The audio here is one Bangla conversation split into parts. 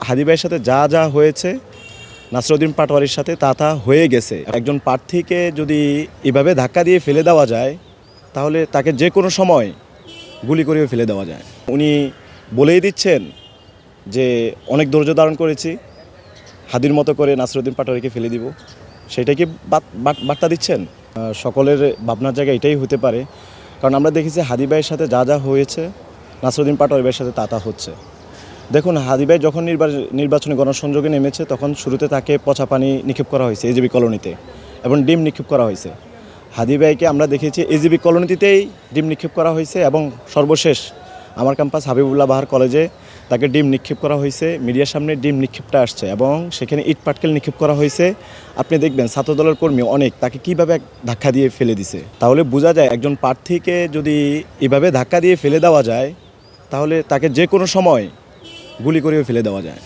হাদি ভাইয়ের সাথে যা যা হয়েছে নাসিরউদ্দিন পাটোয়ারির সাথে তা হয়ে গেছে। একজন প্রার্থীকে যদি এভাবে ধাক্কা দিয়ে ফেলে দেওয়া যায় তাহলে তাকে যে কোনো সময় গুলি করেও ফেলে দেওয়া যায়। উনি বলেই দিচ্ছেন যে অনেক ধৈর্য ধারণ করেছি, হাদির মতো করে নাসিরউদ্দিন পাটোয়ারিকে ফেলে দিব, সেটা কি বার্তা দিচ্ছেন? সকলের ভাবনার জায়গা এটাই হতে পারে, কারণ আমরা দেখেছি হাদি ভাইয়ের সাথে যা যা হয়েছে নাসিরউদ্দিন পাটোয়ারি ভাইয়ের সাথে তা হচ্ছে। দেখুন, হাদি ভাই যখন নির্বাচনী গণসংযোগে নেমেছে তখন শুরুতে তাকে পচা পানি নিক্ষেপ করা হয়েছে এজিবি কলোনিতে এবং ডিম নিক্ষেপ করা হয়েছে। হাদি ভাইকে আমরা দেখেছি এজিবি কলোনিতেই ডিম নিক্ষেপ করা হয়েছে এবং সর্বশেষ আমার ক্যাম্পাস হাবিবুল্লাহ বাহার কলেজে তাকে ডিম নিক্ষেপ করা হয়েছে। মিডিয়ার সামনে ডিম নিক্ষেপটা আসছে এবং সেখানে ইট পাটকেল নিক্ষেপ করা হয়েছে। আপনি দেখবেন ছাত্রদলের কর্মী অনেক তাকে কীভাবে ধাক্কা দিয়ে ফেলে দিছে। তাহলে বোঝা যায় একজন প্রার্থীকে যদি এভাবে ধাক্কা দিয়ে ফেলে দেওয়া যায় তাহলে তাকে যে কোনো সময় গুলি করেও ফেলে দেওয়া যায়।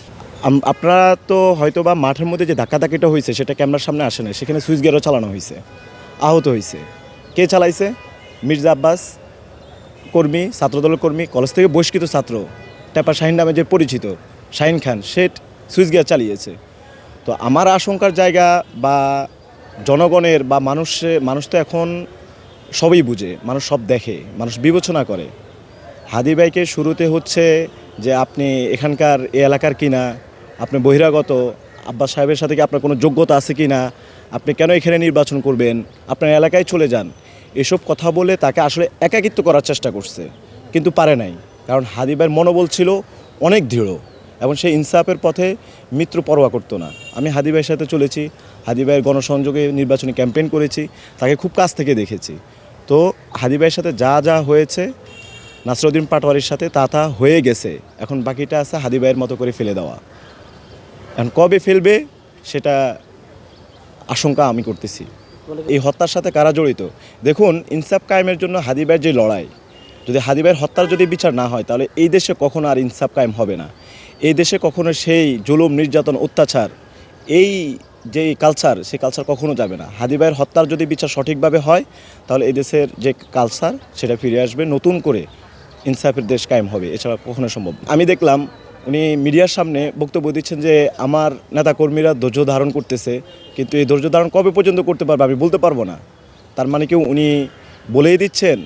আপনারা তো হয়তো বা মাঠের মধ্যে যে ধাক্কাধাক্কিটা হয়েছে সেটা ক্যামেরার সামনে আসে না, সেখানে সুইচ গিয়ারও চালানো হয়েছে, আহত হয়েছে। কে চালাইছে? মির্জা আব্বাস কর্মী, ছাত্রদলের কর্মী, কলেজ থেকে বহিষ্কৃত ছাত্র টেপা শাহিন নামে যে পরিচিত শাহিন খান, সে সুইচ গিয়ার চালিয়েছে। তো আমার আশঙ্কার জায়গা বা জনগণের বা মানুষ তো এখন সবই বুঝে, মানুষ সব দেখে, মানুষ বিবেচনা করে। হাদি ভাইকে শুরুতে হচ্ছে যে আপনি এখানকার এই এলাকার কিনা, আপনি বহিরাগত, আব্বাস সাহেবের সাথে কি আপনার কোনো যোগ্যতা আছে কি না, আপনি কেন এখানে নির্বাচন করবেন, আপনার এলাকায় চলে যান, এসব কথা বলে তাকে আসলে একাকিত্ব করার চেষ্টা করছে, কিন্তু পারে নাই। কারণ হাদি ভাইয়ের মনোবল ছিল অনেক দৃঢ় এবং সেই ইনসাফের পথে মৃত্যু পরোয়া করতো না। আমি হাদি ভাইয়ের সাথে চলেছি, হাদি ভাইয়ের গণসংযোগে নির্বাচনী ক্যাম্পেইন করেছি, তাকে খুব কাছ থেকে দেখেছি। তো হাদি ভাইয়ের সাথে যা যা হয়েছে নাসিরউদ্দিন পাটোয়ারির সাথে তা হয়ে গেছে। এখন বাকিটা আছে হাদি ভাইয়ের মতো করে ফেলে দেওয়া। এখন কবে ফেলবে সেটা আশঙ্কা আমি করতেছি। এই হত্যার সাথে কারা জড়িত? দেখুন, ইনসাফ কায়েমের জন্য হাদি ভাইয়ের যে লড়াই, যদি হাদি ভাইয়ের হত্যার যদি বিচার না হয় তাহলে এই দেশে কখনো আর ইনসাফ কায়েম হবে না। এই দেশে কখনো সেই জুলুম, নির্যাতন, অত্যাচার, এই যে কালচার, সেই কালচার কখনো যাবে না। হাদি ভাইয়ের হত্যার যদি বিচার সঠিকভাবে হয় তাহলে এই দেশের যে কালচার সেটা ফিরে আসবে, নতুন করে ইনসাফের দেশ কায়েম হবে, এছাড়া কখনো সম্ভব। আমি দেখলাম উনি মিডিয়ার সামনে বক্তব্য দিচ্ছেন যে আমার নেতাকর্মীরা ধৈর্য ধারণ করতেছে, কিন্তু এই ধৈর্য ধারণ কবে পর্যন্ত করতে পারবে আমি বলতে পারবো না। তার মানে কি উনি বলেই দিচ্ছেন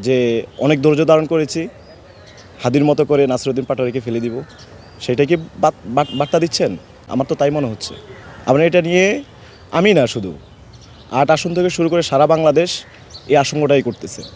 যে অনেক ধৈর্য ধারণ করেছি, হাদির মতো করে নাসিরউদ্দিন পাটোয়ারিকে ফেলে দিব, সেটা কি বার্তা দিচ্ছেন? আমার তো তাই মনে হচ্ছে। আমরা এটা নিয়ে, আমি না শুধু 8 আসন থেকে শুরু করে সারা বাংলাদেশ এই আশঙ্কাটাই করতেছে।